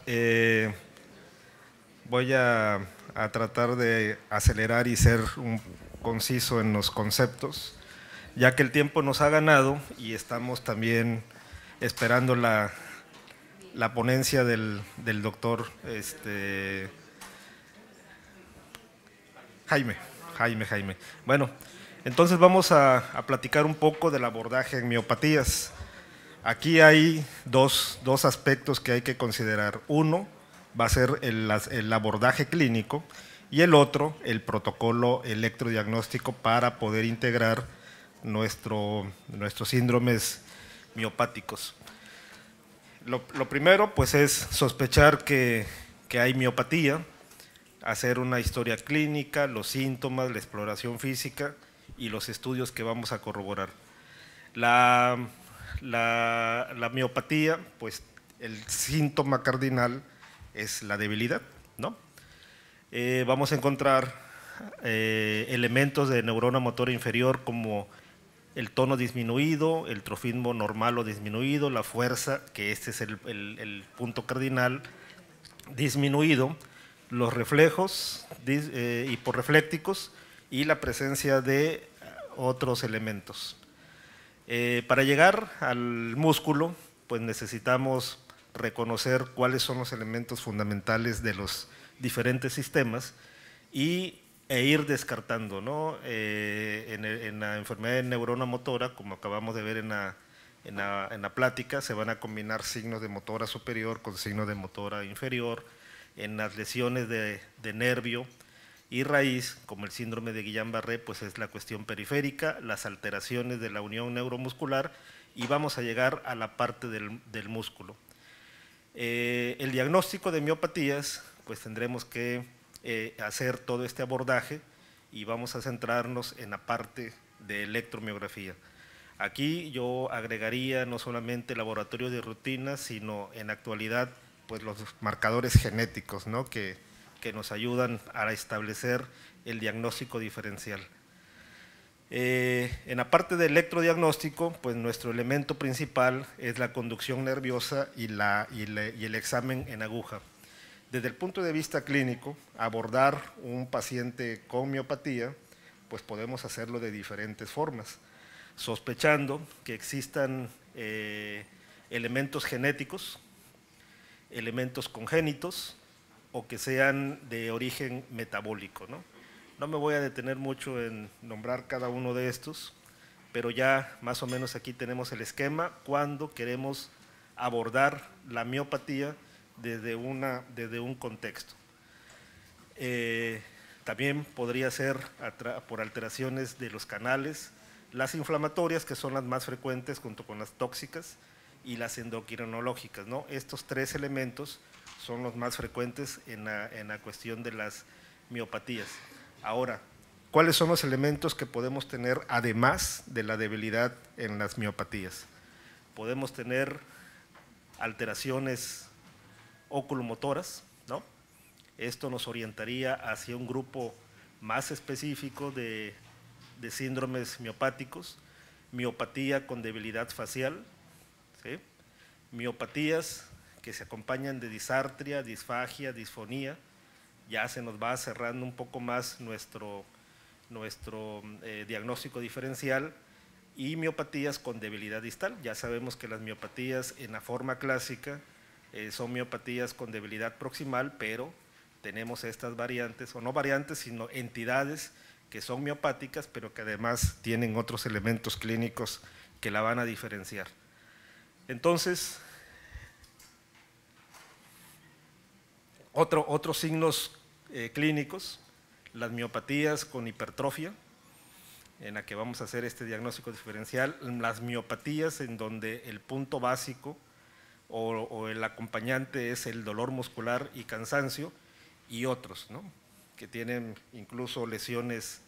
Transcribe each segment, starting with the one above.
Eh, Voy a tratar de acelerar y ser conciso en los conceptos, ya que el tiempo nos ha ganado y estamos también esperando la ponencia del doctor Jaime. Jaime. Bueno, entonces vamos a platicar un poco del abordaje en miopatías. Aquí hay dos aspectos que hay que considerar. Uno va a ser el abordaje clínico y el otro, el protocolo electrodiagnóstico para poder integrar nuestros síndromes miopáticos. Lo primero, pues, es sospechar que hay miopatía, hacer una historia clínica, los síntomas, la exploración física y los estudios que vamos a corroborar. La, la miopatía, pues el síntoma cardinal es la debilidad, ¿no? Vamos a encontrar elementos de neurona motora inferior como el tono disminuido, el trofismo normal o disminuido, la fuerza, que este es el punto cardinal, disminuido, los reflejos hiporreflécticos y la presencia de otros elementos. Para llegar al músculo, pues necesitamos reconocer cuáles son los elementos fundamentales de los diferentes sistemas e ir descartando, ¿no? En la enfermedad de neurona motora, como acabamos de ver en la plática, se van a combinar signos de motora superior con signos de motora inferior. En las lesiones de nervio y raíz, como el síndrome de Guillain-Barré, pues es la cuestión periférica, las alteraciones de la unión neuromuscular, y vamos a llegar a la parte del músculo. El diagnóstico de miopatías, pues tendremos que hacer todo este abordaje y vamos a centrarnos en la parte de electromiografía. Aquí yo agregaría no solamente laboratorio de rutina, sino en la actualidad pues los marcadores genéticos, ¿no? que nos ayudan a establecer el diagnóstico diferencial. En la parte de electrodiagnóstico, pues nuestro elemento principal es la conducción nerviosa y el examen en aguja. Desde el punto de vista clínico, abordar un paciente con miopatía, pues podemos hacerlo de diferentes formas, sospechando que existan elementos genéticos, elementos congénitos o que sean de origen metabólico, ¿no? No me voy a detener mucho en nombrar cada uno de estos, pero ya más o menos aquí tenemos el esquema cuando queremos abordar la miopatía desde un contexto. También podría ser por alteraciones de los canales, las inflamatorias, que son las más frecuentes junto con las tóxicas, y las endocrinológicas, ¿no? Estos tres elementos son los más frecuentes en la cuestión de las miopatías. Ahora, ¿cuáles son los elementos que podemos tener además de la debilidad en las miopatías? Podemos tener alteraciones oculomotoras, ¿no? Esto nos orientaría hacia un grupo más específico de síndromes miopáticos, miopatía con debilidad facial, ¿sí? Miopatías que se acompañan de disartria, disfagia, disfonía. Ya se nos va cerrando un poco más nuestro diagnóstico diferencial, y miopatías con debilidad distal. Ya sabemos que las miopatías en la forma clásica son miopatías con debilidad proximal, pero tenemos estas variantes, o no variantes, sino entidades que son miopáticas, pero que además tienen otros elementos clínicos que la van a diferenciar. Entonces, otros signos clínicos, las miopatías con hipertrofia, en la que vamos a hacer este diagnóstico diferencial, las miopatías en donde el punto básico o el acompañante es el dolor muscular y cansancio, y otros, ¿no? Que tienen incluso lesiones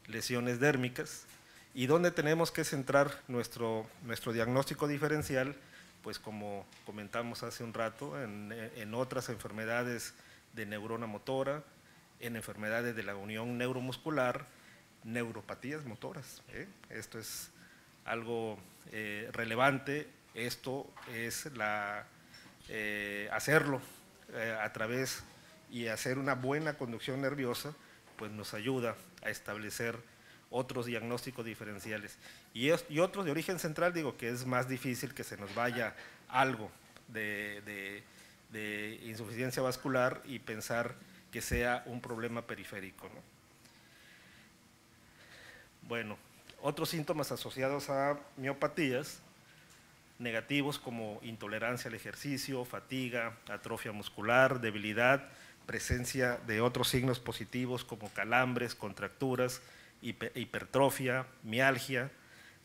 dérmicas, y donde tenemos que centrar nuestro diagnóstico diferencial, pues como comentamos hace un rato, en otras enfermedades de neurona motora, en enfermedades de la unión neuromuscular, neuropatías motoras. Esto es algo relevante, esto es hacerlo a través y hacer una buena conducción nerviosa, pues nos ayuda a establecer otros diagnósticos diferenciales. Y otros de origen central, digo que es más difícil que se nos vaya algo de insuficiencia vascular y pensar que sea un problema periférico, ¿no? Bueno, otros síntomas asociados a miopatías negativos como intolerancia al ejercicio, fatiga, atrofia muscular, debilidad, presencia de otros signos positivos como calambres, contracturas, hipertrofia, mialgia,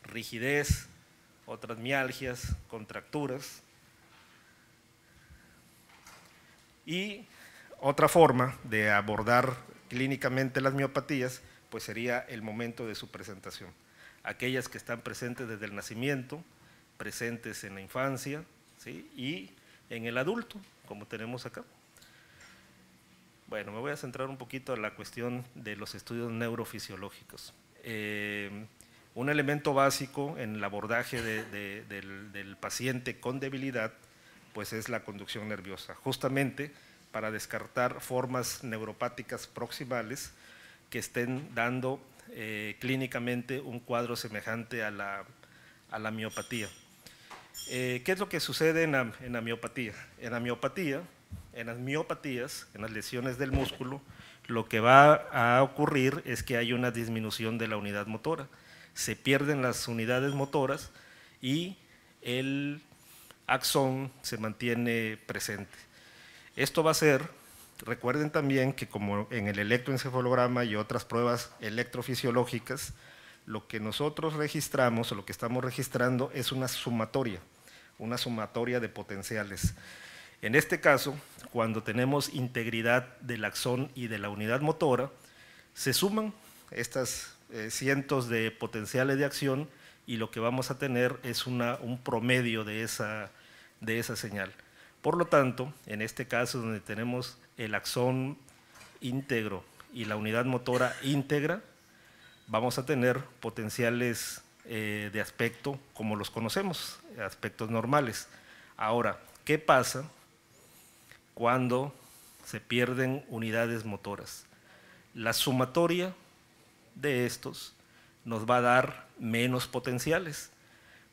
rigidez, otras mialgias, contracturas. Y otra forma de abordar clínicamente las miopatías pues sería el momento de su presentación. Aquellas que están presentes desde el nacimiento, presentes en la infancia, ¿sí? Y en el adulto, como tenemos acá. Bueno, me voy a centrar un poquito en la cuestión de los estudios neurofisiológicos. Un elemento básico en el abordaje del paciente con debilidad pues es la conducción nerviosa, justamente para descartar formas neuropáticas proximales que estén dando clínicamente un cuadro semejante a la miopatía. ¿Qué es lo que sucede en la miopatía? En las miopatías, en las lesiones del músculo, lo que va a ocurrir es que hay una disminución de la unidad motora. Se pierden las unidades motoras y el axón se mantiene presente. Esto va a ser, recuerden también que como en el electroencefalograma y otras pruebas electrofisiológicas, lo que nosotros registramos o lo que estamos registrando es una sumatoria de potenciales. En este caso, cuando tenemos integridad del axón y de la unidad motora, se suman estas cientos de potenciales de acción y lo que vamos a tener es un promedio de esa señal. Por lo tanto, en este caso donde tenemos el axón íntegro y la unidad motora íntegra, vamos a tener potenciales de aspecto como los conocemos, aspectos normales. Ahora, ¿qué pasa cuando se pierden unidades motoras? La sumatoria de estos nos va a dar menos potenciales.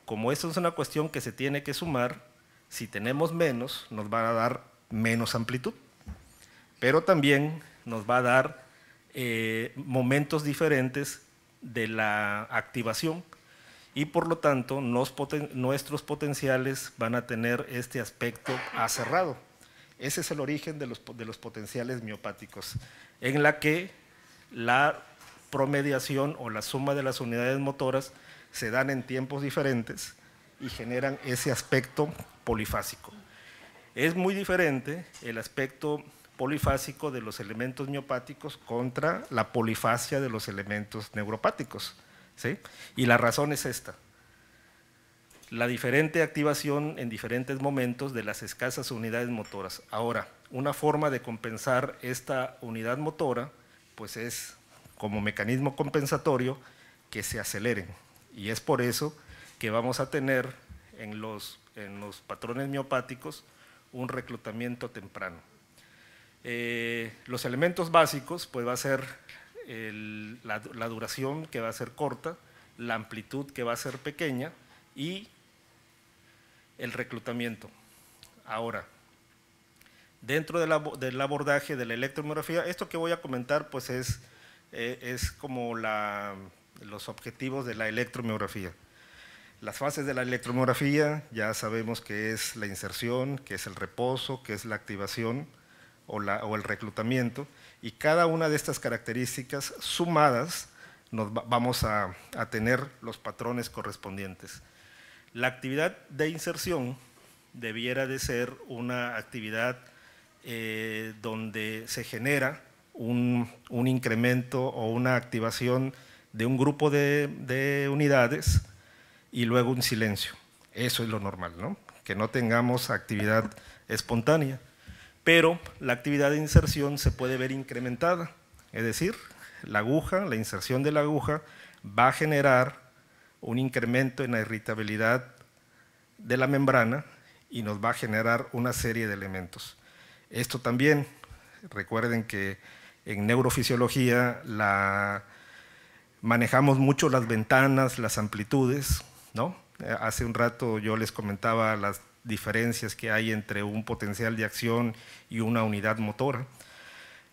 Como esto es una cuestión que se tiene que sumar, si tenemos menos, nos va a dar menos amplitud, pero también nos va a dar momentos diferentes de la activación y por lo tanto nuestros potenciales van a tener este aspecto acerrado. Ese es el origen de los potenciales miopáticos, en la que la promediación o la suma de las unidades motoras se dan en tiempos diferentes y generan ese aspecto polifásico. Es muy diferente el aspecto polifásico de los elementos miopáticos contra la polifasia de los elementos neuropáticos, ¿sí? Y la razón es esta: la diferente activación en diferentes momentos de las escasas unidades motoras. Ahora, una forma de compensar esta unidad motora pues es como mecanismo compensatorio que se aceleren, y es por eso que vamos a tener en los patrones miopáticos un reclutamiento temprano. Los elementos básicos pues va a ser la duración, que va a ser corta, la amplitud, que va a ser pequeña, y el reclutamiento. Ahora, dentro del abordaje de la electromiografía, esto que voy a comentar pues es como los objetivos de la electromiografía. Las fases de la electromiografía ya sabemos que es la inserción, que es el reposo, que es la activación o el reclutamiento, y cada una de estas características sumadas vamos a tener los patrones correspondientes. La actividad de inserción debiera de ser una actividad donde se genera un incremento o una activación de un grupo de unidades y luego un silencio. Eso es lo normal, ¿no? Que no tengamos actividad espontánea. Pero la actividad de inserción se puede ver incrementada, es decir, la inserción de la aguja va a generar un incremento en la irritabilidad de la membrana y nos va a generar una serie de elementos. Esto también, recuerden que en neurofisiología manejamos mucho las ventanas, las amplitudes, ¿no? Hace un rato yo les comentaba las diferencias que hay entre un potencial de acción y una unidad motora.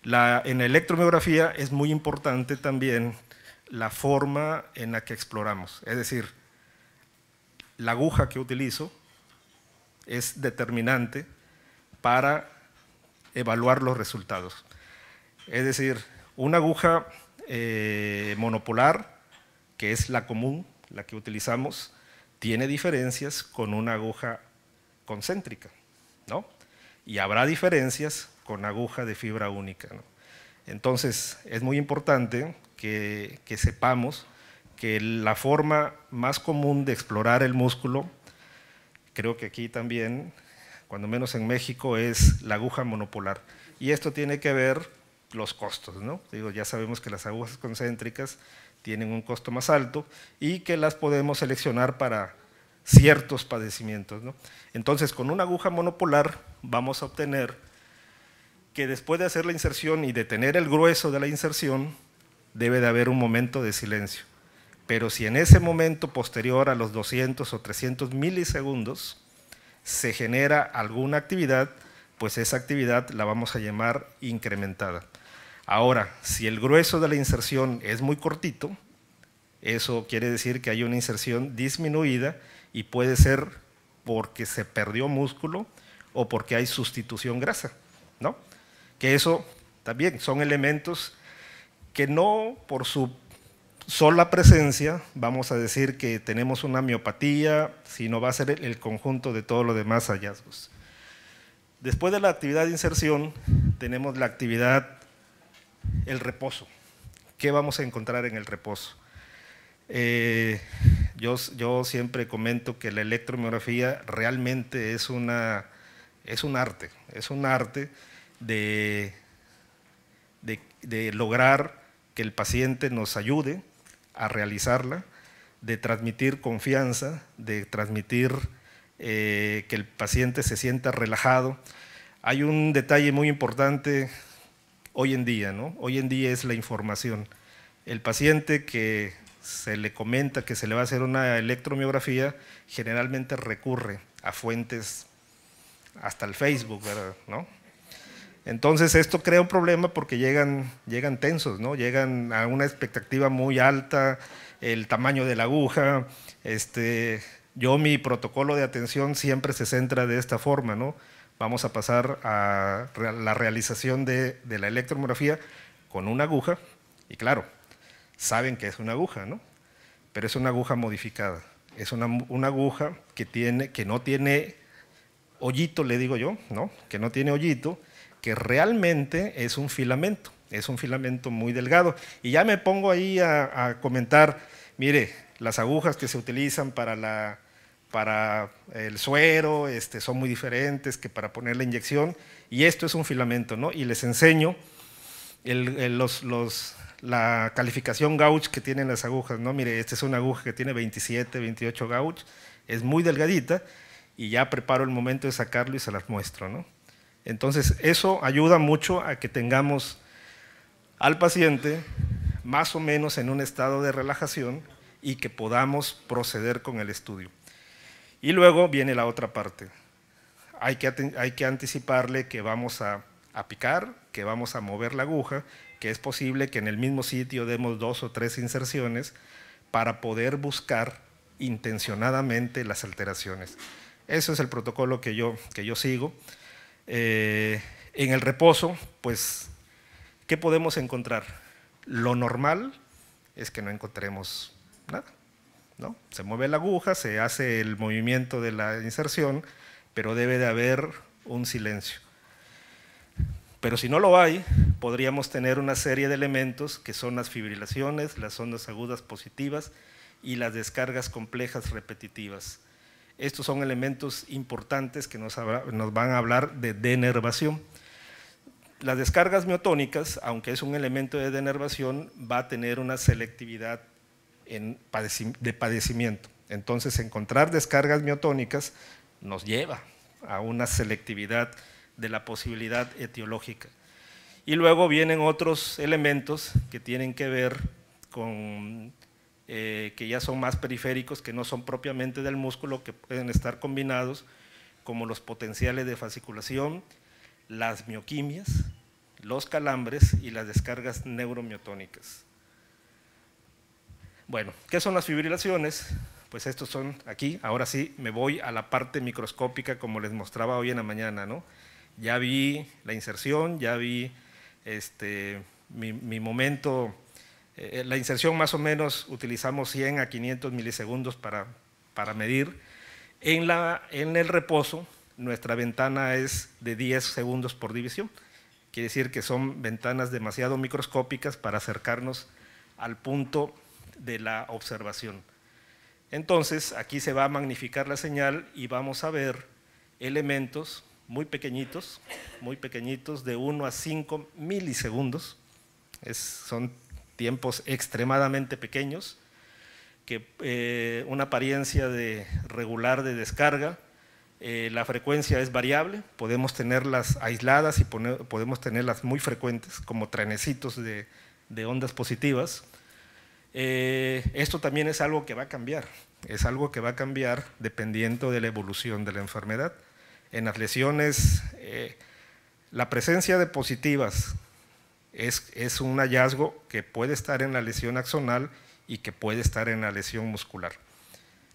En la electromiografía es muy importante también la forma en la que exploramos, es decir, la aguja que utilizo es determinante para evaluar los resultados. Es decir, una aguja monopolar, que es la común, la que utilizamos, tiene diferencias con una aguja concéntrica, ¿no? Y habrá diferencias con aguja de fibra única, ¿no? Entonces, es muy importante que sepamos que la forma más común de explorar el músculo, creo que aquí también, cuando menos en México, es la aguja monopolar. Y esto tiene que ver los costos, ¿no? Digo, ya sabemos que las agujas concéntricas tienen un costo más alto y que las podemos seleccionar para ciertos padecimientos, ¿no? Entonces, con una aguja monopolar vamos a obtener que después de hacer la inserción y de tener el grueso de la inserción, debe de haber un momento de silencio. Pero si en ese momento posterior a los 200 o 300 milisegundos se genera alguna actividad, pues esa actividad la vamos a llamar incrementada. Ahora, si el grueso de la inserción es muy cortito, eso quiere decir que hay una inserción disminuida y puede ser porque se perdió músculo o porque hay sustitución grasa, ¿no? Que eso también son elementos que no por su sola presencia vamos a decir que tenemos una miopatía, sino va a ser el conjunto de todos los demás hallazgos. Después de la actividad de inserción tenemos la actividad, el reposo. ¿Qué vamos a encontrar en el reposo? Yo siempre comento que la electromiografía realmente es un arte de lograr que el paciente nos ayude a realizarla, de transmitir confianza, de transmitir que el paciente se sienta relajado. Hay un detalle muy importante hoy en día, ¿no? Hoy en día es la información. El paciente que se le comenta que se le va a hacer una electromiografía, generalmente recurre a fuentes, hasta el Facebook, ¿verdad? ¿No? Entonces esto crea un problema porque llegan tensos, ¿no? Llegan a una expectativa muy alta, el tamaño de la aguja. Mi protocolo de atención siempre se centra de esta forma, ¿no? Vamos a pasar a la realización de la electromiografía con una aguja, y claro, saben que es una aguja, ¿no? Pero es una aguja modificada, es una aguja que no tiene hoyito, le digo yo, ¿no? Que no tiene hoyito, que realmente es un filamento muy delgado. Y ya me pongo ahí a comentar, mire, las agujas que se utilizan para el suero son muy diferentes que para poner la inyección, y esto es un filamento, ¿no? Y les enseño la calificación gauge que tienen las agujas, ¿no? Mire, esta es una aguja que tiene 27, 28 gauge, es muy delgadita, y ya preparo el momento de sacarlo y se las muestro, ¿no? Entonces, eso ayuda mucho a que tengamos al paciente más o menos en un estado de relajación y que podamos proceder con el estudio. Y luego viene la otra parte. Hay que anticiparle que vamos a picar, que vamos a mover la aguja, que es posible que en el mismo sitio demos 2 o 3 inserciones para poder buscar intencionadamente las alteraciones. Ese es el protocolo que yo sigo. En el reposo, pues, ¿qué podemos encontrar? Lo normal es que no encontremos nada, ¿no? Se mueve la aguja, se hace el movimiento de la inserción, pero debe de haber un silencio. Pero si no lo hay, podríamos tener una serie de elementos que son las fibrilaciones, las ondas agudas positivas y las descargas complejas repetitivas. Estos son elementos importantes que nos van a hablar de denervación. Las descargas miotónicas, aunque es un elemento de denervación, va a tener una selectividad de padecimiento. Entonces, encontrar descargas miotónicas nos lleva a una selectividad de la posibilidad etiológica. Y luego vienen otros elementos que tienen que ver con, que ya son más periféricos, que no son propiamente del músculo, que pueden estar combinados, como los potenciales de fasciculación, las mioquimias, los calambres y las descargas neuromiotónicas. Bueno, ¿qué son las fibrilaciones? Pues estos son aquí, ahora sí me voy a la parte microscópica como les mostraba hoy en la mañana, ¿no? Ya vi la inserción, ya vi mi momento, la inserción más o menos utilizamos 100 a 500 milisegundos para medir. En el reposo, nuestra ventana es de 10 segundos por división, quiere decir que son ventanas demasiado microscópicas para acercarnos al punto de la observación. Entonces, aquí se va a magnificar la señal y vamos a ver elementos muy pequeñitos, de 1 a 5 milisegundos, son tiempos extremadamente pequeños, que una apariencia regular de descarga, la frecuencia es variable, podemos tenerlas aisladas y podemos tenerlas muy frecuentes, como trenecitos de ondas positivas. Esto también es algo que va a cambiar, dependiendo de la evolución de la enfermedad. En las lesiones, la presencia de positivas es un hallazgo que puede estar en la lesión axonal y que puede estar en la lesión muscular,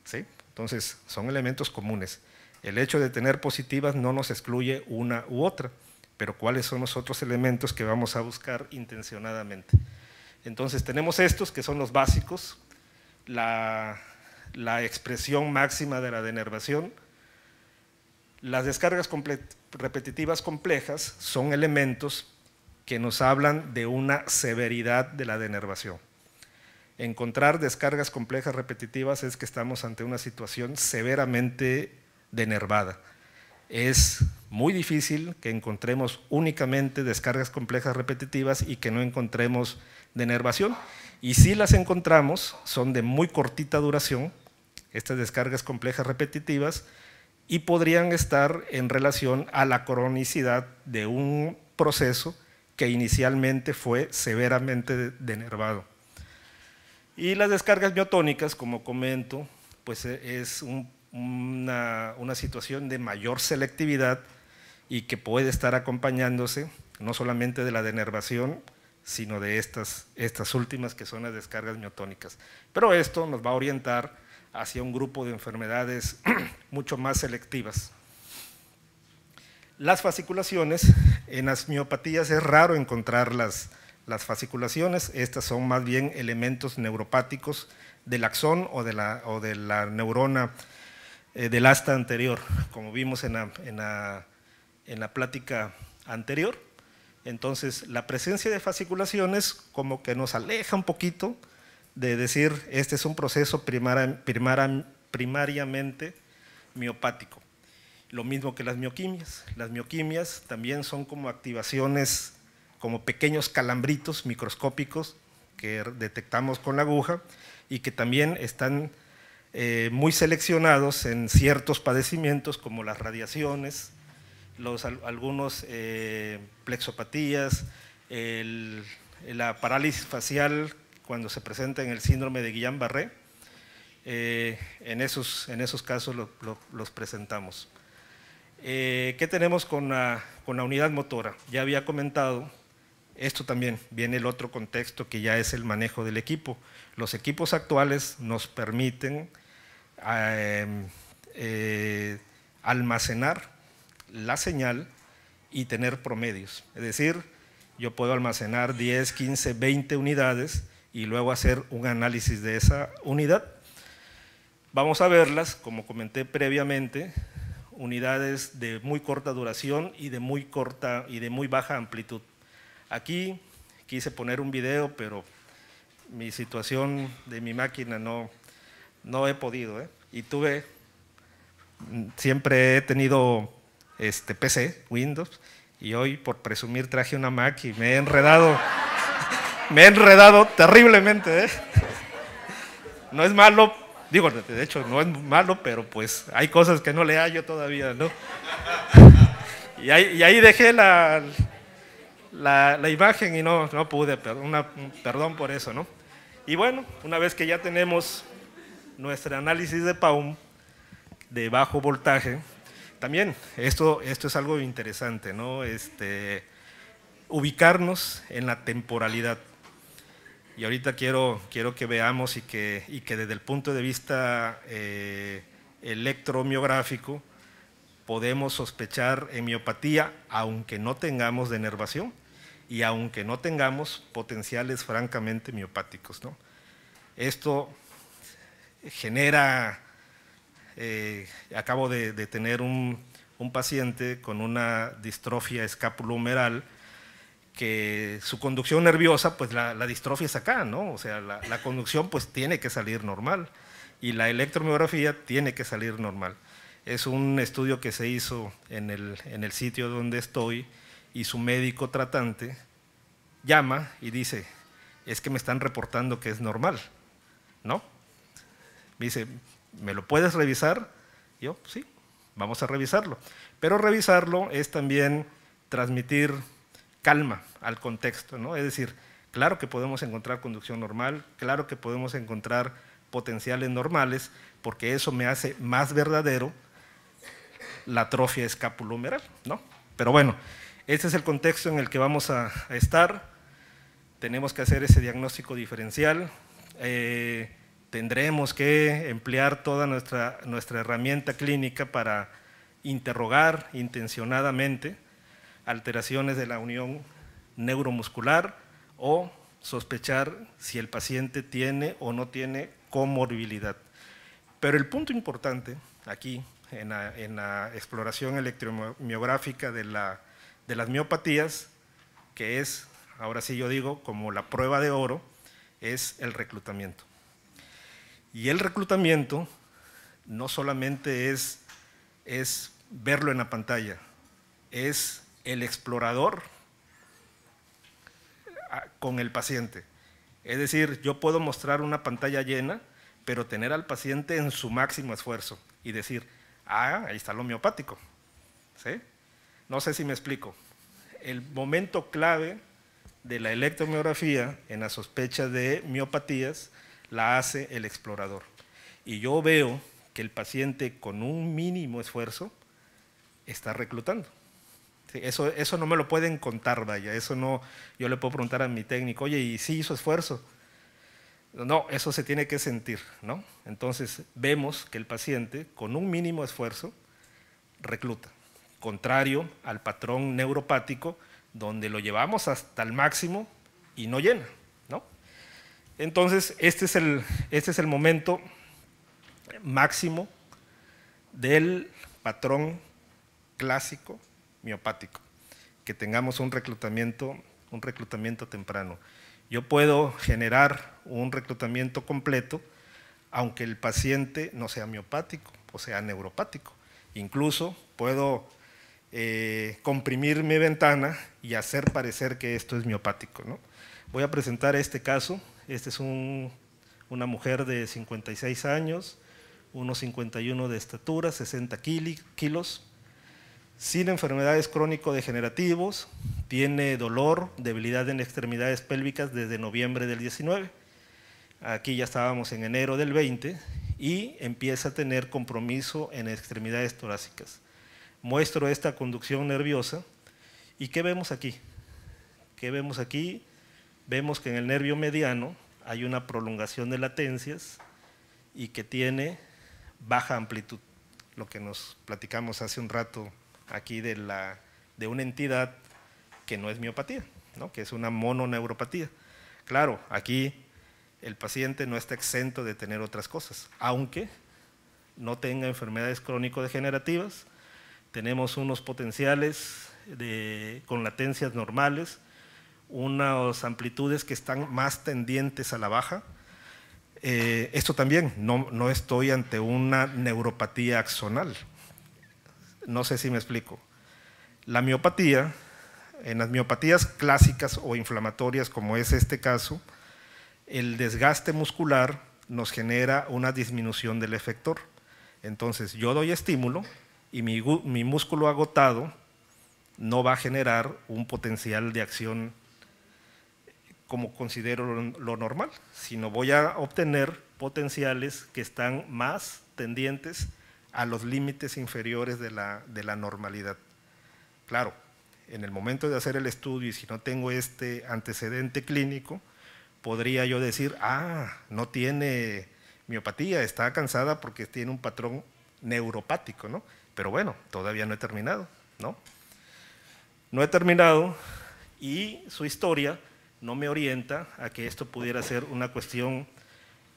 ¿sí? Entonces, son elementos comunes. El hecho de tener positivas no nos excluye una u otra, pero ¿cuáles son los otros elementos que vamos a buscar intencionadamente? Entonces, tenemos estos que son los básicos, la expresión máxima de la denervación. Las descargas repetitivas complejas son elementos que nos hablan de una severidad de la denervación. Encontrar descargas complejas repetitivas es que estamos ante una situación severamente denervada. Es muy difícil que encontremos únicamente descargas complejas repetitivas y que no encontremos denervación. Y si las encontramos, son de muy cortita duración, estas descargas complejas repetitivas, y podrían estar en relación a la cronicidad de un proceso que inicialmente fue severamente denervado. Y las descargas miotónicas, como comento, pues es una situación de mayor selectividad y que puede estar acompañándose no solamente de la denervación, sino de estas últimas que son las descargas miotónicas. Pero esto nos va a orientar hacia un grupo de enfermedades mucho más selectivas. Las fasciculaciones, en las miopatías es raro encontrar las fasciculaciones, estas son más bien elementos neuropáticos del axón o de la neurona del asta anterior, como vimos en la plática anterior. Entonces, la presencia de fasciculaciones como que nos aleja un poquito de decir, este es un proceso primariamente miopático. Lo mismo que las mioquimias. Las mioquimias también son como activaciones, como pequeños calambritos microscópicos que detectamos con la aguja y que también están muy seleccionados en ciertos padecimientos como las radiaciones, algunos plexopatías, la parálisis facial cuando se presenta en el síndrome de Guillain-Barré, en esos casos los presentamos. ¿Qué tenemos con la unidad motora? Ya había comentado, esto también viene el otro contexto que ya es el manejo del equipo. Los equipos actuales nos permiten almacenar la señal y tener promedios. Es decir, yo puedo almacenar 10, 15, 20 unidades y luego hacer un análisis de esa unidad. Vamos a verlas, como comenté previamente, unidades de muy corta duración y de muy baja amplitud. Aquí quise poner un video, pero mi situación de mi máquina no he podido, y siempre he tenido PC, Windows, y hoy por presumir traje una Mac y me he enredado terriblemente, No es malo, digo, de hecho no es malo, pero pues hay cosas que no le hallo todavía, ¿no? Y ahí dejé la imagen y no pude, perdón por eso, ¿no? Y bueno, una vez que ya tenemos nuestro análisis de Paum de bajo voltaje, también esto es algo interesante, ¿no? Ubicarnos en la temporalidad. Y ahorita quiero que veamos y que desde el punto de vista electromiográfico podemos sospechar en miopatía aunque no tengamos denervación y aunque no tengamos potenciales francamente miopáticos, ¿no? Esto genera, acabo de tener un paciente con una distrofia escapulohumeral que su conducción nerviosa, pues la distrofia es acá, ¿no? O sea, la conducción pues tiene que salir normal y la electromiografía tiene que salir normal. Es un estudio que se hizo en el sitio donde estoy y su médico tratante llama y dice, es que me están reportando que es normal, ¿no? Me dice, ¿me lo puedes revisar? Yo, sí, vamos a revisarlo. Pero revisarlo es también transmitir calma al contexto, ¿no? Es decir, claro que podemos encontrar conducción normal, claro que podemos encontrar potenciales normales, porque eso me hace más verdadero la atrofia escapulohumeral, ¿no? Pero bueno, este es el contexto en el que vamos a estar. Tenemos que hacer ese diagnóstico diferencial. Tendremos que emplear toda nuestra herramienta clínica para interrogar intencionadamente alteraciones de la unión neuromuscular o sospechar si el paciente tiene o no tiene comorbilidad. Pero el punto importante aquí, en la exploración electromiográfica de las miopatías, que es, ahora sí yo digo, como la prueba de oro, es el reclutamiento. Y el reclutamiento no solamente es verlo en la pantalla, es el explorador con el paciente. Es decir, yo puedo mostrar una pantalla llena, pero tener al paciente en su máximo esfuerzo y decir, ahí está lo miopático, ¿sí? No sé si me explico. El momento clave de la electromiografía en la sospecha de miopatías la hace el explorador. Y yo veo que el paciente con un mínimo esfuerzo está reclutando. Sí, eso no me lo pueden contar, vaya, eso no, yo le puedo preguntar a mi técnico, oye, ¿y sí hizo esfuerzo? No, eso se tiene que sentir, ¿no? Entonces vemos que el paciente con un mínimo esfuerzo recluta, contrario al patrón neuropático donde lo llevamos hasta el máximo y no llena, ¿no? Entonces este es el momento máximo del patrón clásico miopático, que tengamos un reclutamiento temprano. Yo puedo generar un reclutamiento completo aunque el paciente no sea miopático o sea neuropático. Incluso puedo comprimir mi ventana y hacer parecer que esto es miopático, ¿no? Voy a presentar este caso. Este es una mujer de 56 años, 1,51 de estatura, 60 kilos, sin enfermedades crónico-degenerativos, tiene dolor, debilidad en extremidades pélvicas desde noviembre del 19. Aquí ya estábamos en enero del 20 y empieza a tener compromiso en extremidades torácicas. Muestro esta conducción nerviosa y ¿qué vemos aquí? ¿Qué vemos aquí? Vemos que en el nervio mediano hay una prolongación de latencias y que tiene baja amplitud, lo que nos platicamos hace un rato aquí de una entidad que no es miopatía, ¿no? Que es una mononeuropatía. Claro, aquí el paciente no está exento de tener otras cosas, aunque no tenga enfermedades crónico-degenerativas, tenemos unos potenciales con latencias normales, unas amplitudes que están más tendientes a la baja. Esto también, no estoy ante una neuropatía axonal. No sé si me explico. La miopatía, en las miopatías clásicas o inflamatorias como es este caso, el desgaste muscular nos genera una disminución del efector. Entonces yo doy estímulo y mi músculo agotado no va a generar un potencial de acción como considero lo normal, sino voy a obtener potenciales que están más tendientes a los límites inferiores de la normalidad. Claro, en el momento de hacer el estudio y si no tengo este antecedente clínico, podría yo decir, no tiene miopatía, está cansada porque tiene un patrón neuropático, ¿no? Pero bueno, todavía no he terminado, ¿no? No he terminado y su historia no me orienta a que esto pudiera ser una cuestión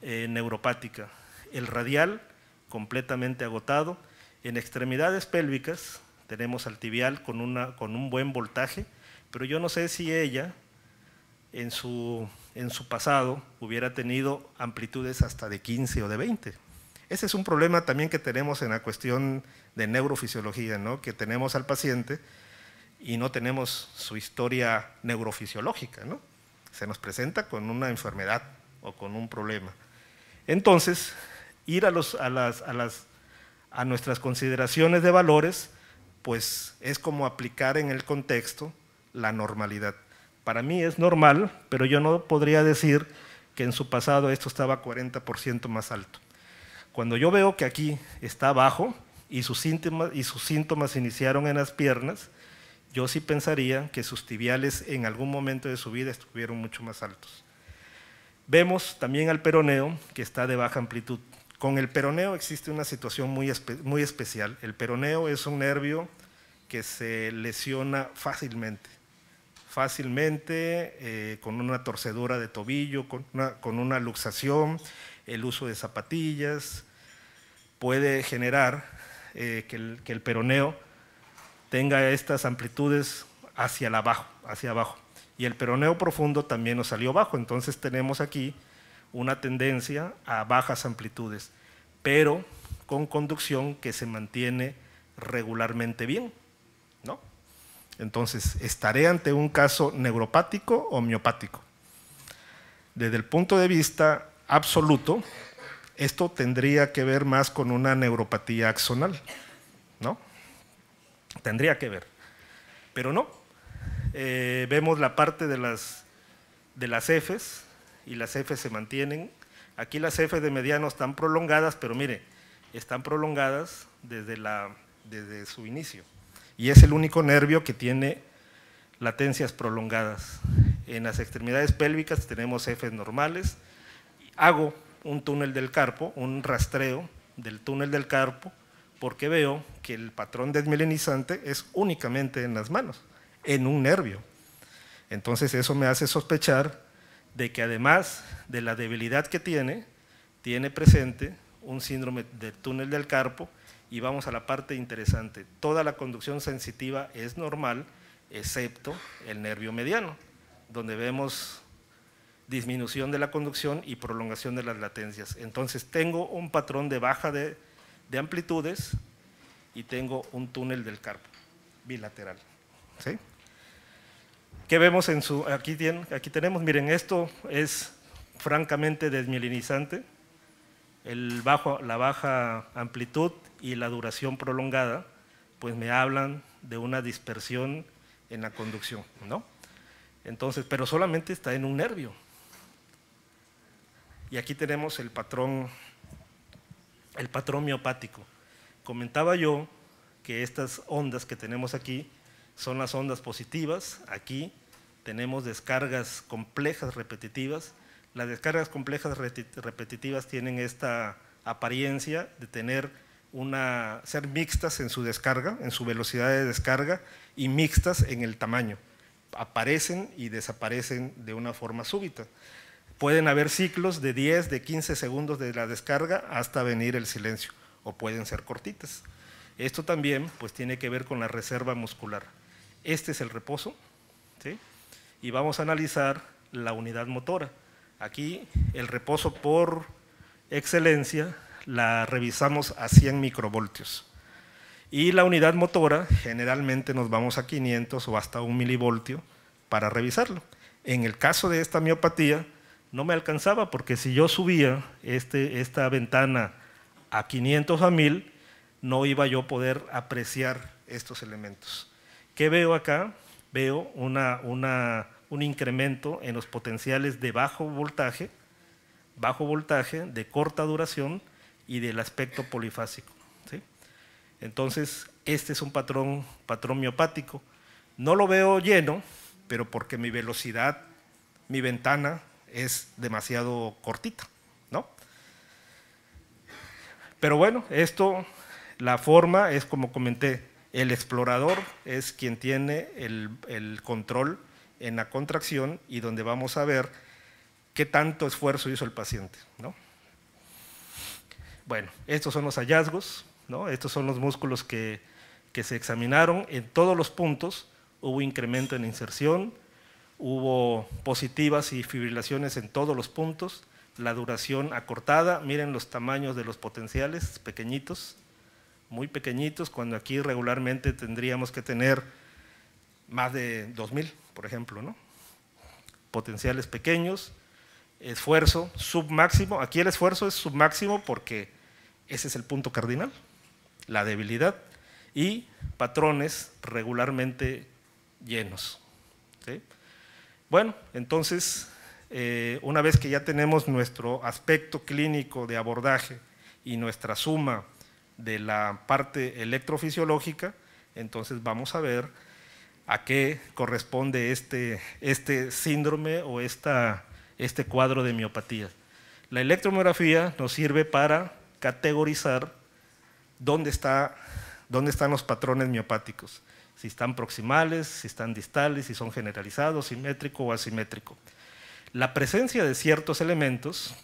neuropática. El radial completamente agotado. En extremidades pélvicas tenemos al tibial con un buen voltaje, pero yo no sé si ella en su pasado hubiera tenido amplitudes hasta de 15 o de 20. Ese es un problema también que tenemos en la cuestión de neurofisiología, ¿no? Que tenemos al paciente y no tenemos su historia neurofisiológica, ¿no? Se nos presenta con una enfermedad o con un problema. Entonces, ir a nuestras consideraciones de valores, pues es como aplicar en el contexto la normalidad. Para mí es normal, pero yo no podría decir que en su pasado esto estaba 40% más alto. Cuando yo veo que aquí está bajo y sus síntomas iniciaron en las piernas, yo sí pensaría que sus tibiales en algún momento de su vida estuvieron mucho más altos. Vemos también al peroneo, que está de baja amplitud. Con el peroneo existe una situación muy especial. El peroneo es un nervio que se lesiona fácilmente, con una torcedura de tobillo, con una luxación, el uso de zapatillas, puede generar que el peroneo tenga estas amplitudes hacia abajo. Y el peroneo profundo también nos salió bajo, entonces tenemos aquí una tendencia a bajas amplitudes, pero con conducción que se mantiene regularmente bien, ¿no? Entonces, ¿estaré ante un caso neuropático o miopático? Desde el punto de vista absoluto, esto tendría que ver más con una neuropatía axonal, ¿no? Tendría que ver, pero no. Vemos la parte de las Fs, y las Fs se mantienen. Aquí las Fs de mediano están prolongadas, pero mire, están prolongadas desde su inicio. Y es el único nervio que tiene latencias prolongadas. En las extremidades pélvicas tenemos Fs normales. Hago un túnel del carpo, un rastreo del túnel del carpo, porque veo que el patrón desmielinizante es únicamente en las manos, en un nervio. Entonces eso me hace sospechar de que además de la debilidad que tiene presente un síndrome del túnel del carpo. Y vamos a la parte interesante, toda la conducción sensitiva es normal, excepto el nervio mediano, donde vemos disminución de la conducción y prolongación de las latencias. Entonces tengo un patrón de baja de amplitudes y tengo un túnel del carpo bilateral, ¿sí? ¿Qué vemos aquí tenemos? Miren, esto es francamente desmielinizante, la baja amplitud y la duración prolongada, pues me hablan de una dispersión en la conducción, ¿no? Entonces, pero solamente está en un nervio. Y aquí tenemos el patrón miopático. Comentaba yo que estas ondas que tenemos aquí son las ondas positivas. Aquí tenemos descargas complejas repetitivas. Las descargas complejas repetitivas tienen esta apariencia de ser mixtas en su descarga, en su velocidad de descarga, y mixtas en el tamaño. Aparecen y desaparecen de una forma súbita. Pueden haber ciclos de 10, de 15 segundos de la descarga hasta venir el silencio, o pueden ser cortitas. Esto también pues tiene que ver con la reserva muscular. Este es el reposo, ¿sí? Y vamos a analizar la unidad motora. Aquí el reposo por excelencia la revisamos a 100 microvoltios. Y la unidad motora generalmente nos vamos a 500 o hasta 1 milivoltio para revisarlo. En el caso de esta miopatía no me alcanzaba, porque si yo subía esta ventana a 500 a 1000, no iba yo a poder apreciar estos elementos. ¿Qué veo acá? Veo un incremento en los potenciales de bajo voltaje, de corta duración y del aspecto polifásico, ¿sí? Entonces, este es un patrón miopático. No lo veo lleno, pero porque mi velocidad, mi ventana es demasiado cortita, ¿no? Pero bueno, la forma es como comenté, el explorador es quien tiene el control en la contracción y donde vamos a ver qué tanto esfuerzo hizo el paciente, ¿no? Bueno, estos son los hallazgos, ¿no? Estos son los músculos que se examinaron. En todos los puntos hubo incremento en inserción, hubo positivas y fibrilaciones en todos los puntos, la duración acortada, miren los tamaños de los potenciales, pequeñitos, muy pequeñitos, cuando aquí regularmente tendríamos que tener más de 2000, por ejemplo, ¿no? Potenciales pequeños, esfuerzo submáximo, aquí el esfuerzo es submáximo porque ese es el punto cardinal, la debilidad, y patrones regularmente llenos, ¿sí? Bueno, entonces, una vez que ya tenemos nuestro aspecto clínico de abordaje y nuestra suma de la parte electrofisiológica, entonces vamos a ver a qué corresponde este síndrome o este cuadro de miopatía. La electromiografía nos sirve para categorizar dónde están los patrones miopáticos, si están proximales, si están distales, si son generalizados, simétrico o asimétrico. La presencia de ciertos elementos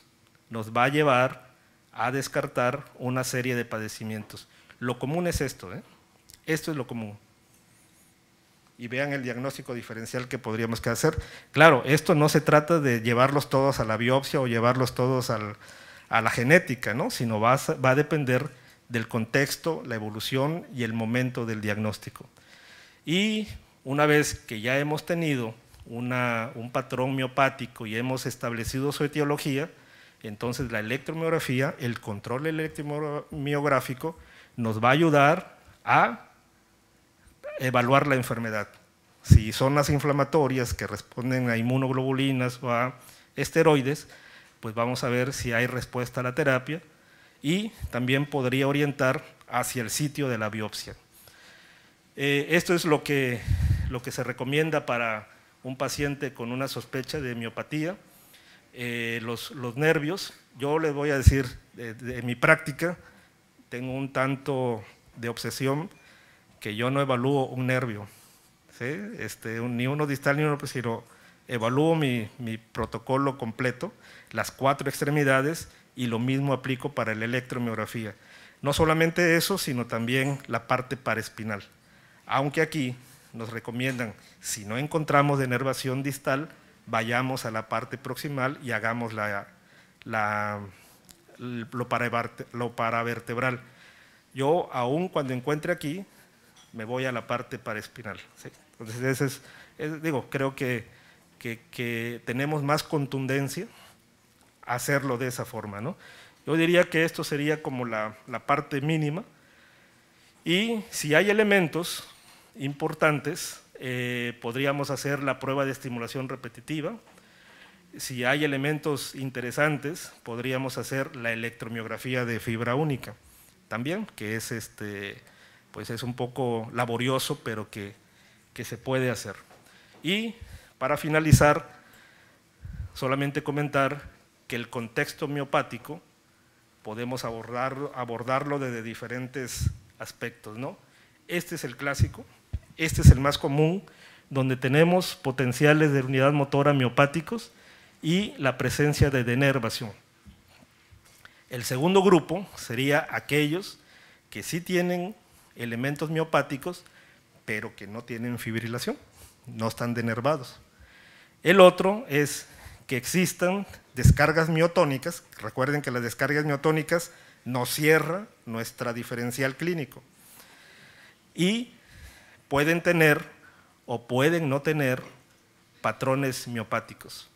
nos va a llevar a descartar una serie de padecimientos. Lo común es esto, esto es lo común. Y vean el diagnóstico diferencial que podríamos hacer. Claro, esto no se trata de llevarlos todos a la biopsia o llevarlos todos a la genética, ¿no? Sino va a depender del contexto, la evolución y el momento del diagnóstico. Y una vez que ya hemos tenido un patrón miopático y hemos establecido su etiología, entonces la electromiografía, el control electromiográfico nos va a ayudar a evaluar la enfermedad. Si son las inflamatorias que responden a inmunoglobulinas o a esteroides, pues vamos a ver si hay respuesta a la terapia y también podría orientar hacia el sitio de la biopsia. Esto es lo que se recomienda para un paciente con una sospecha de miopatía. Los nervios, yo les voy a decir, de mi práctica, tengo un tanto de obsesión que yo no evalúo un nervio, ¿sí? Ni uno distal ni uno, sino evalúo mi protocolo completo, las 4 extremidades, y lo mismo aplico para la electromiografía. No solamente eso, sino también la parte paraespinal. Aunque aquí nos recomiendan, si no encontramos denervación distal, vayamos a la parte proximal y hagamos lo paravertebral. Yo, aún cuando encuentre aquí, me voy a la parte paraespinal, ¿sí? Entonces, creo que tenemos más contundencia a hacerlo de esa forma, ¿no? Yo diría que esto sería como la parte mínima, y si hay elementos importantes, podríamos hacer la prueba de estimulación repetitiva. Si hay elementos interesantes, podríamos hacer la electromiografía de fibra única también, que es pues es un poco laborioso, pero que se puede hacer. Y para finalizar, solamente comentar que el contexto miopático podemos abordarlo desde diferentes aspectos, ¿no? Este es el clásico, este es el más común, donde tenemos potenciales de unidad motora miopáticos y la presencia de denervación. El segundo grupo sería aquellos que sí tienen elementos miopáticos, pero que no tienen fibrilación, no están denervados. El otro es que existan descargas miotónicas. Recuerden que las descargas miotónicas nos cierran nuestra diferencial clínico, y pueden tener o pueden no tener patrones miopáticos.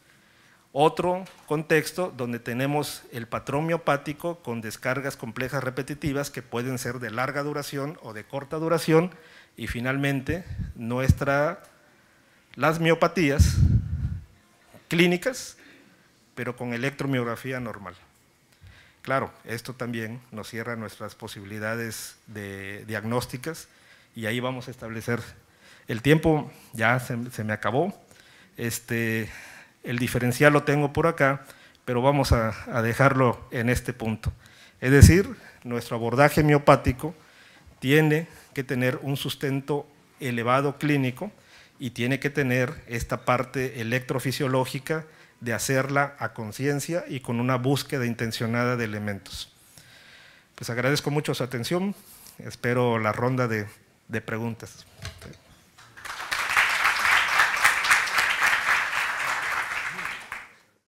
Otro contexto donde tenemos el patrón miopático con descargas complejas repetitivas que pueden ser de larga duración o de corta duración, y finalmente las miopatías clínicas, pero con electromiografía normal. Claro, esto también nos cierra nuestras posibilidades de diagnósticas y ahí vamos a establecer. El tiempo ya se me acabó, el diferencial lo tengo por acá, pero vamos a dejarlo en este punto. Es decir, nuestro abordaje miopático tiene que tener un sustento elevado clínico y tiene que tener esta parte electrofisiológica de hacerla a conciencia y con una búsqueda intencionada de elementos. Pues agradezco mucho su atención, espero la ronda de preguntas.